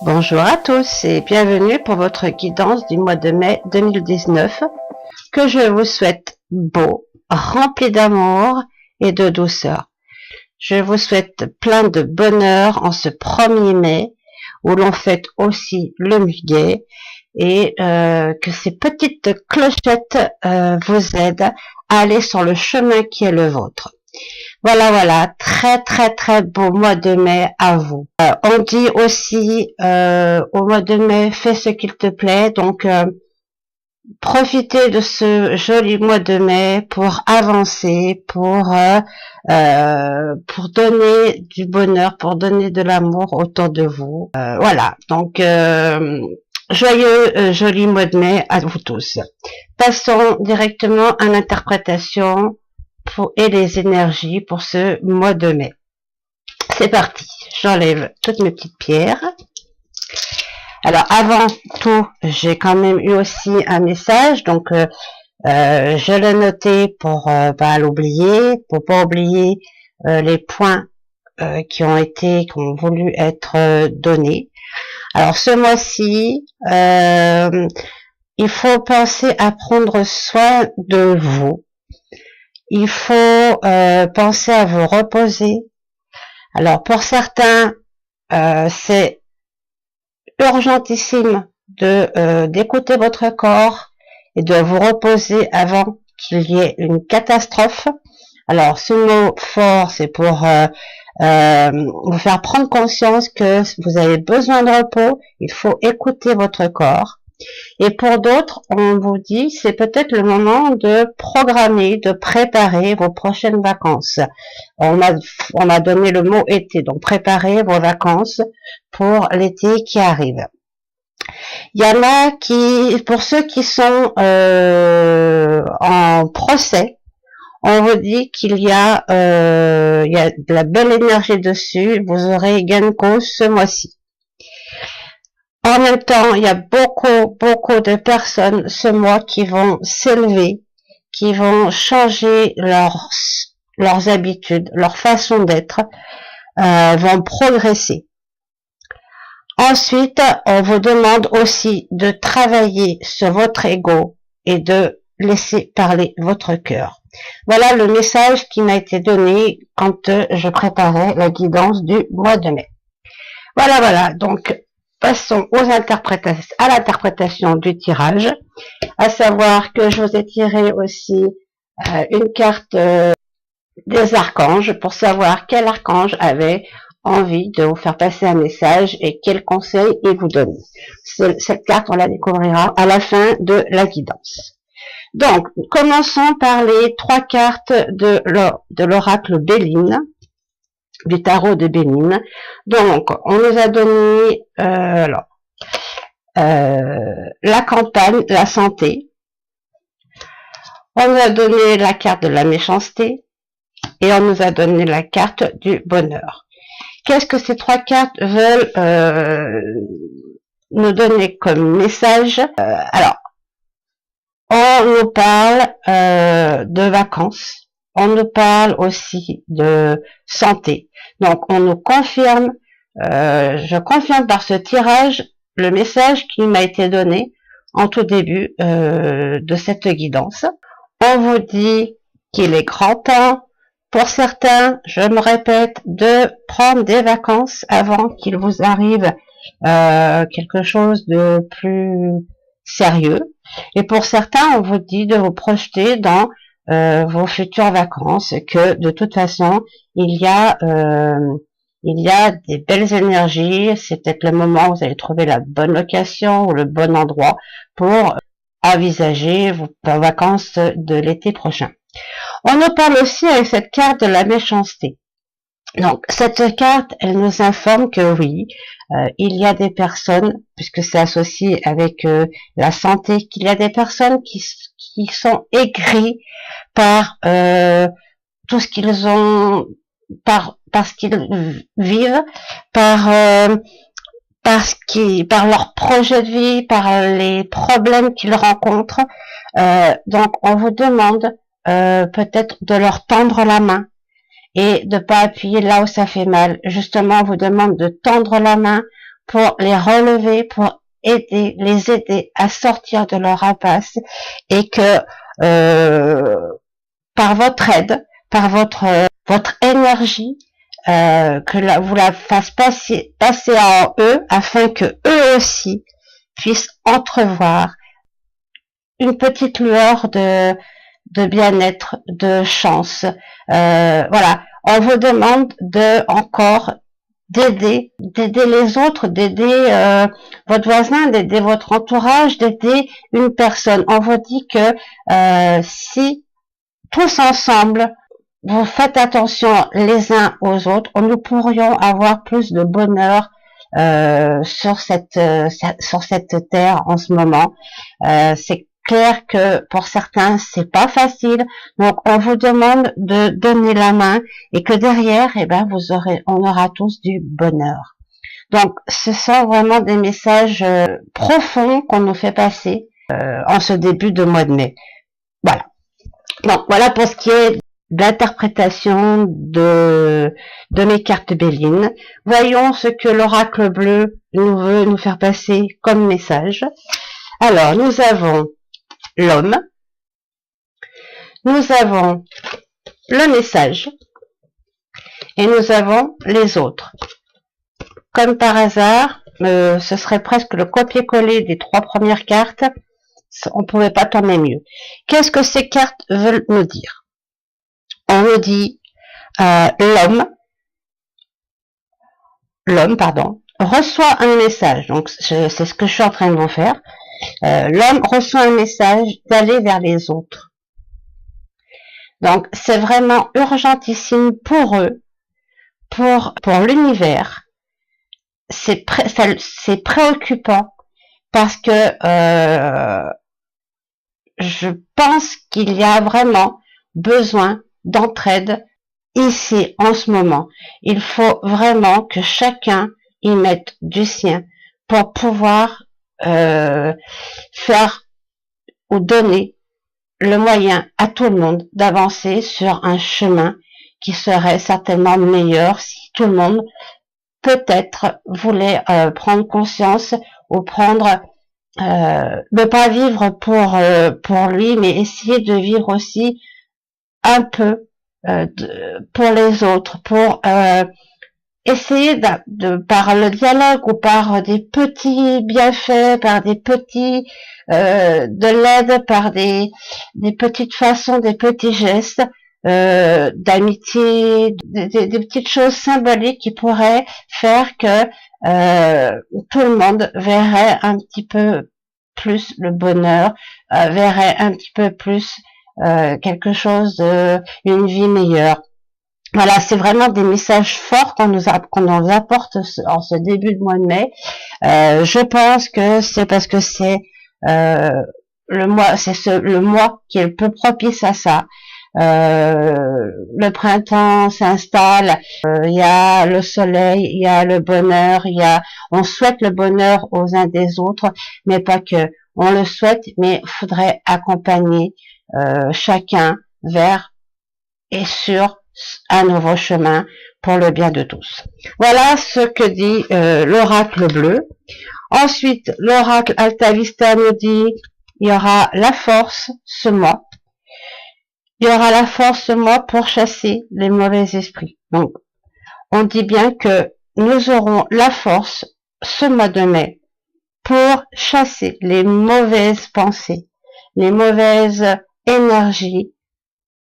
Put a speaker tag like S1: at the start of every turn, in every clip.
S1: Bonjour à tous et bienvenue pour votre guidance du mois de mai 2019 que je vous souhaite beau, rempli d'amour et de douceur. Je vous souhaite plein de bonheur en ce 1er mai où l'on fête aussi le muguet et que ces petites clochettes vous aident à aller sur le chemin qui est le vôtre. Voilà, très beau mois de mai à vous. On dit aussi au mois de mai, fais ce qu'il te plaît, donc profitez de ce joli mois de mai pour avancer, pour donner du bonheur, pour donner de l'amour autour de vous. Voilà, donc joyeux joli mois de mai à vous tous. Passons directement à l'interprétation et les énergies pour ce mois de mai. C'est parti, j'enlève toutes mes petites pierres. Alors avant tout, j'ai quand même eu aussi un message, donc je l'ai noté pour pas l'oublier, pour pas oublier les points qui ont voulu être donnés. Alors ce mois-ci, il faut penser à prendre soin de vous. Il faut penser à vous reposer. Alors pour certains, c'est urgentissime d'écouter votre corps et de vous reposer avant qu'il y ait une catastrophe. Alors ce mot fort, c'est pour vous faire prendre conscience que vous avez besoin de repos. Il faut écouter votre corps. Et pour d'autres, on vous dit, c'est peut-être le moment de programmer, de préparer vos prochaines vacances. On a donné le mot été, donc préparez vos vacances pour l'été qui arrive. Il y en a qui, pour ceux qui sont en procès, on vous dit qu'il y a de la belle énergie dessus, vous aurez gain de cause ce mois-ci. En même temps, il y a beaucoup de personnes ce mois qui vont s'élever, qui vont changer leurs habitudes, leur façon d'être, vont progresser. Ensuite, on vous demande aussi de travailler sur votre ego et de laisser parler votre cœur. Voilà le message qui m'a été donné quand je préparais la guidance du mois de mai. Voilà, donc passons à l'interprétation du tirage, à savoir que je vous ai tiré aussi une carte des archanges pour savoir quel archange avait envie de vous faire passer un message et quel conseil il vous donne. Cette carte, on la découvrira à la fin de la guidance. Donc, commençons par les 3 cartes de l'oracle Béline, du tarot de Béline. Donc, on nous a donné la campagne, la santé. On nous a donné la carte de la méchanceté et on nous a donné la carte du bonheur. Qu'est-ce que ces 3 cartes veulent nous donner comme message? Alors, on nous parle de vacances. On nous parle aussi de santé. Donc, on nous confirme, je confirme par ce tirage le message qui m'a été donné en tout début de cette guidance. On vous dit qu'il est grand temps, pour certains, je me répète, de prendre des vacances avant qu'il vous arrive quelque chose de plus sérieux. Et pour certains, on vous dit de vous projeter dans vos futures vacances, que de toute façon il y a des belles énergies. C'est peut-être le moment où vous allez trouver la bonne location ou le bon endroit pour envisager vos vacances de l'été prochain. On nous parle aussi avec cette carte de la méchanceté. Donc cette carte, elle nous informe que oui, il y a des personnes, puisque c'est associé avec la santé, qu'il y a des personnes qui sont aigries par tout ce qu'ils ont, par ce qu'ils vivent, par leur projet de vie, par les problèmes qu'ils rencontrent. Donc on vous demande peut-être de leur tendre la main et de pas appuyer là où ça fait mal. Justement, on vous demande de tendre la main pour les relever, pour les aider à sortir de leur impasse, et que par votre aide, par votre énergie, que vous la fasse passer en eux, afin que eux aussi puissent entrevoir une petite lueur de bien-être, de chance. Voilà, on vous demande d'aider les autres, d'aider votre voisin, d'aider votre entourage, d'aider une personne. On vous dit que si tous ensemble vous faites attention les uns aux autres, nous pourrions avoir plus de bonheur sur cette terre en ce moment. C'est clair que pour certains c'est pas facile, donc on vous demande de donner la main, et que derrière, on aura tous du bonheur. Donc ce sont vraiment des messages profonds qu'on nous fait passer en ce début de mois de mai. Voilà. Donc voilà pour ce qui est d'interprétation de mes cartes Béline. Voyons ce que l'oracle bleu veut nous faire passer comme message. Alors, nous avons l'homme, nous avons le message, et nous avons les autres. Comme par hasard, ce serait presque le copier-coller des 3 premières cartes. On pouvait pas tomber mieux. Qu'est-ce que ces cartes veulent nous dire? On nous dit l'homme, reçoit un message. Donc c'est ce que je suis en train de vous faire. L'homme reçoit un message d'aller vers les autres. Donc c'est vraiment urgentissime pour eux, pour l'univers. C'est préoccupant, parce que je pense qu'il y a vraiment besoin d'entraide ici en ce moment. Il faut vraiment que chacun y mette du sien pour pouvoir faire ou donner le moyen à tout le monde d'avancer sur un chemin qui serait certainement meilleur si tout le monde peut-être voulait prendre conscience, ou ne pas vivre pour lui, mais essayer de vivre aussi un peu pour les autres, pour essayer par le dialogue, ou par des petits bienfaits, par des petits de l'aide, par des petites façons, des petits gestes d'amitié, des petites choses symboliques qui pourraient faire que tout le monde verrait un petit peu plus le bonheur, verrait un petit peu plus quelque chose une vie meilleure. Voilà, c'est vraiment des messages forts qu'on nous apporte en ce début de mois de mai. Je pense que c'est parce que c'est le mois qui est le plus propice à ça. Le printemps s'installe, il y a le soleil, il y a le bonheur, on souhaite le bonheur aux uns des autres, mais pas que. On le souhaite, mais il faudrait accompagner chacun vers et sur un nouveau chemin pour le bien de tous. Voilà ce que dit l'oracle bleu. Ensuite, l'oracle Alta Vista nous dit il y aura la force ce mois. Il y aura la force ce mois pour chasser les mauvais esprits. Donc, on dit bien que nous aurons la force ce mois de mai pour chasser les mauvaises pensées, les mauvaises énergies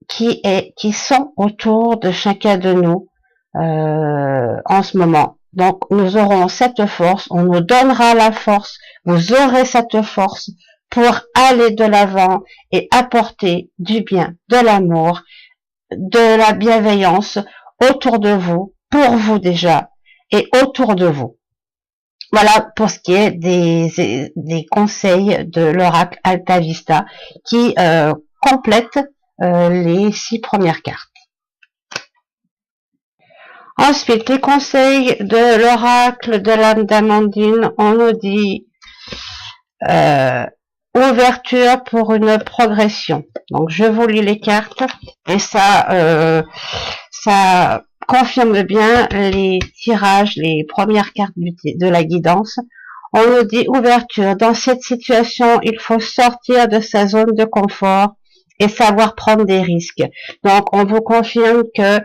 S1: qui sont autour de chacun de nous en ce moment. Donc nous aurons cette force, on nous donnera la force, vous aurez cette force pour aller de l'avant et apporter du bien, de l'amour, de la bienveillance autour de vous, pour vous déjà, et autour de vous. Voilà pour ce qui est des conseils de l'oracle Alta Vista qui complète les 6 premières cartes. Ensuite, les conseils de l'oracle de l'âme d'Amandine, on nous dit ouverture pour une progression. Donc je vous lis les cartes, et ça ça confirme bien les tirages, les premières cartes de la guidance. On nous dit ouverture. Dans cette situation, il faut sortir de sa zone de confort et savoir prendre des risques. Donc, on vous confirme que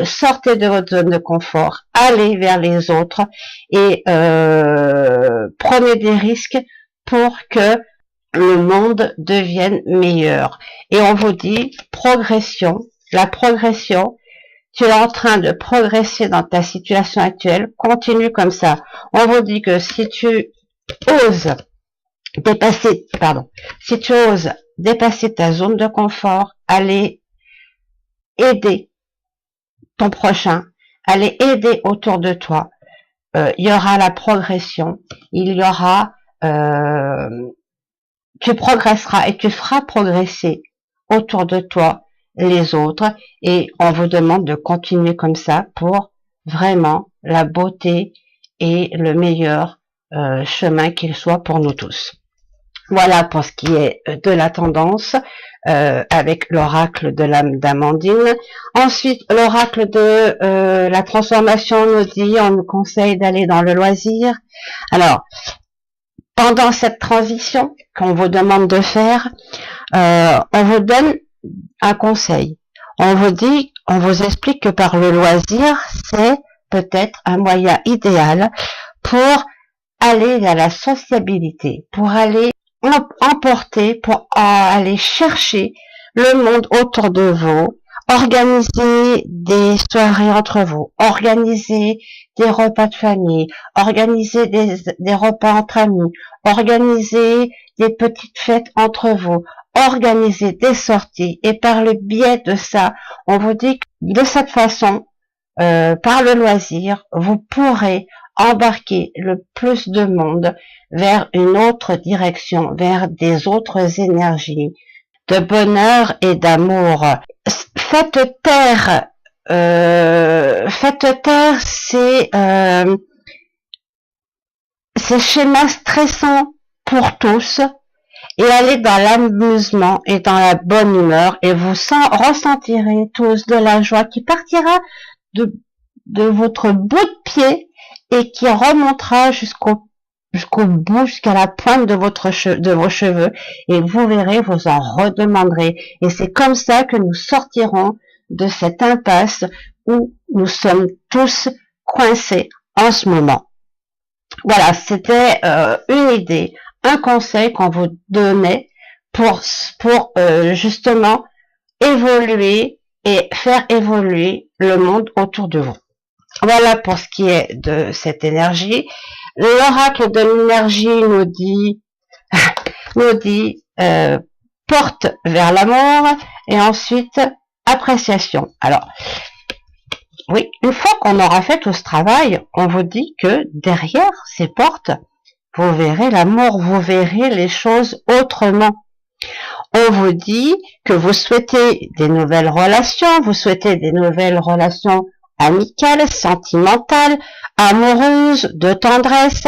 S1: sortez de votre zone de confort, allez vers les autres et prenez des risques pour que le monde devienne meilleur. Et on vous dit progression. La progression, tu es en train de progresser dans ta situation actuelle, continue comme ça. On vous dit que si tu oses dépasser ta zone de confort, aller aider ton prochain, aller aider autour de toi, il y aura la progression, il y aura, tu progresseras et tu feras progresser autour de toi les autres, et on vous demande de continuer comme ça pour vraiment la beauté et le meilleur chemin qu'il soit pour nous tous. Voilà pour ce qui est de la tendance avec l'oracle de l'âme d'Amandine. Ensuite, l'oracle de la transformation nous dit, on nous conseille d'aller dans le loisir. Alors, pendant cette transition qu'on vous demande de faire, on vous donne un conseil. On vous explique que par le loisir, c'est peut-être un moyen idéal pour aller vers la sociabilité, pour aller emporter, pour aller chercher le monde autour de vous, organiser des soirées entre vous, organiser des repas de famille, organiser des repas entre amis, organiser des petites fêtes entre vous, organiser des sorties, et par le biais de ça, on vous dit que de cette façon, par le loisir, vous pourrez embarquer le plus de monde vers une autre direction, vers des autres énergies de bonheur et d'amour. Faites taire, ces schémas stressants pour tous, et allez dans l'amusement et dans la bonne humeur, et vous ressentirez tous de la joie qui partira de votre bout de pied et qui remontera jusqu'au bout, jusqu'à la pointe de vos cheveux, et vous verrez, vous en redemanderez. Et c'est comme ça que nous sortirons de cette impasse où nous sommes tous coincés en ce moment. Voilà, c'était une idée, un conseil qu'on vous donnait pour justement évoluer et faire évoluer le monde autour de vous. Voilà pour ce qui est de cette énergie. L'oracle de l'énergie nous dit porte vers l'amour, et ensuite appréciation. Alors, oui, une fois qu'on aura fait tout ce travail, on vous dit que derrière ces portes, vous verrez l'amour, vous verrez les choses autrement. On vous dit que vous souhaitez des nouvelles relations, amicales, sentimentales, amoureuses, de tendresse.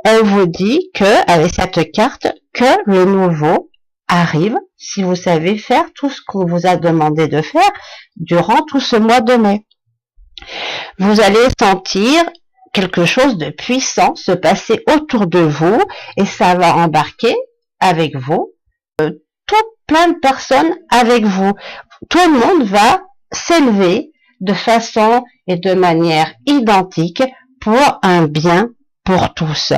S1: On vous dit que, avec cette carte, que le nouveau arrive si vous savez faire tout ce qu'on vous a demandé de faire durant tout ce mois de mai. Vous allez sentir quelque chose de puissant se passer autour de vous, et ça va embarquer avec vous plein de personnes avec vous. Tout le monde va s'élever de façon et de manière identique pour un bien pour tous.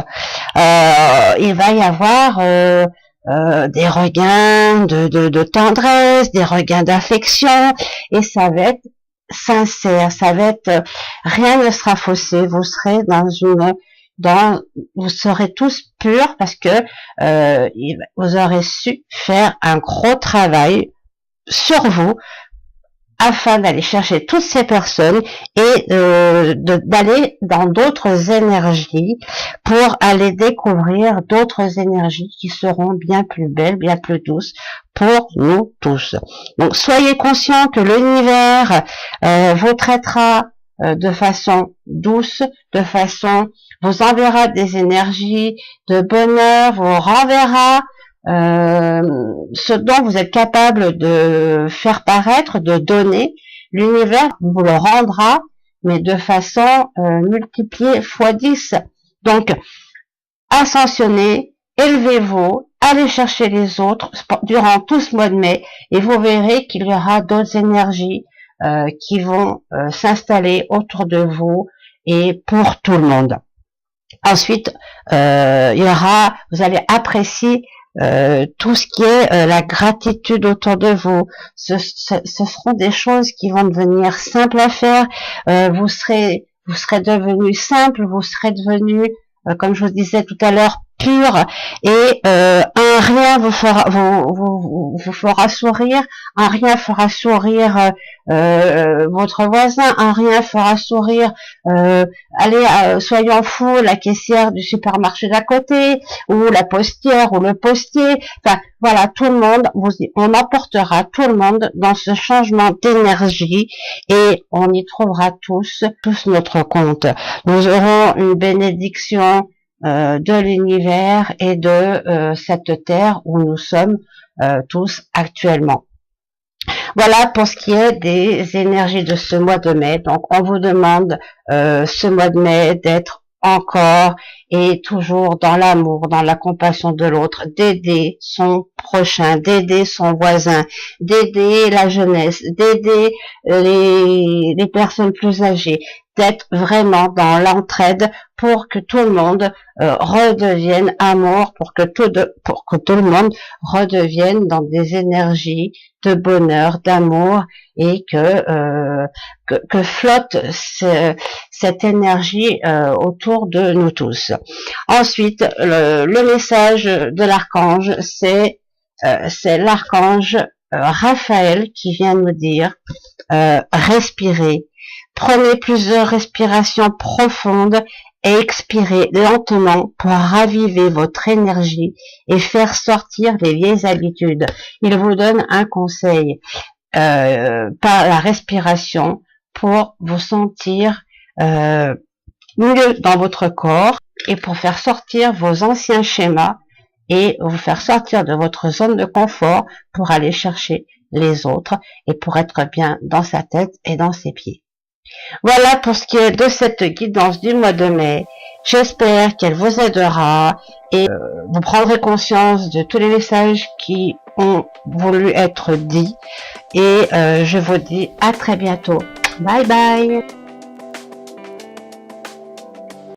S1: Il va y avoir des regains de tendresse, des regains d'affection, et ça va être sincère, rien ne sera faussé, vous serez vous serez tous purs, parce que vous aurez su faire un gros travail sur vous afin d'aller chercher toutes ces personnes et d'aller dans d'autres énergies pour aller découvrir d'autres énergies qui seront bien plus belles, bien plus douces pour nous tous. Donc soyez conscients que l'univers vous traitera de façon douce, vous enverra des énergies de bonheur, vous renverra ce dont vous êtes capable de faire paraître, de donner, l'univers vous le rendra, mais de façon multipliée fois 10. Donc, ascensionnez, élevez-vous, allez chercher les autres durant tout ce mois de mai, et vous verrez qu'il y aura d'autres énergies qui vont s'installer autour de vous et pour tout le monde. Ensuite, vous allez apprécier tout ce qui est la gratitude autour de vous. Ce seront des choses qui vont devenir simples à faire. Vous serez devenu simple, vous serez devenu, comme je vous disais tout à l'heure, pur, et un rien vous fera sourire, un rien fera sourire votre voisin, un rien fera sourire soyons fous, la caissière du supermarché d'à côté, ou la postière ou le postier. Enfin voilà, tout le monde, on emportera tout le monde dans ce changement d'énergie, et on y trouvera tous notre compte. Nous aurons une bénédiction de l'univers et de cette terre où nous sommes tous actuellement. Voilà pour ce qui est des énergies de ce mois de mai. Donc on vous demande ce mois de mai d'être encore et toujours dans l'amour, dans la compassion de l'autre, d'aider son prochain, d'aider son voisin, d'aider la jeunesse, d'aider les personnes plus âgées, d'être vraiment dans l'entraide pour que tout le monde redevienne amour, pour que tout le monde redevienne dans des énergies de bonheur, d'amour, et que flotte cette énergie autour de nous tous. Ensuite, le message de l'archange, c'est l'archange Raphaël qui vient nous dire respirez. Prenez plusieurs respirations profondes et expirez lentement pour raviver votre énergie et faire sortir les vieilles habitudes. Il vous donne un conseil par la respiration pour vous sentir mieux dans votre corps et pour faire sortir vos anciens schémas et vous faire sortir de votre zone de confort pour aller chercher les autres et pour être bien dans sa tête et dans ses pieds. Voilà pour ce qui est de cette guidance du mois de mai. J'espère qu'elle vous aidera et vous prendrez conscience de tous les messages qui ont voulu être dits. Et je vous dis à très bientôt. Bye bye.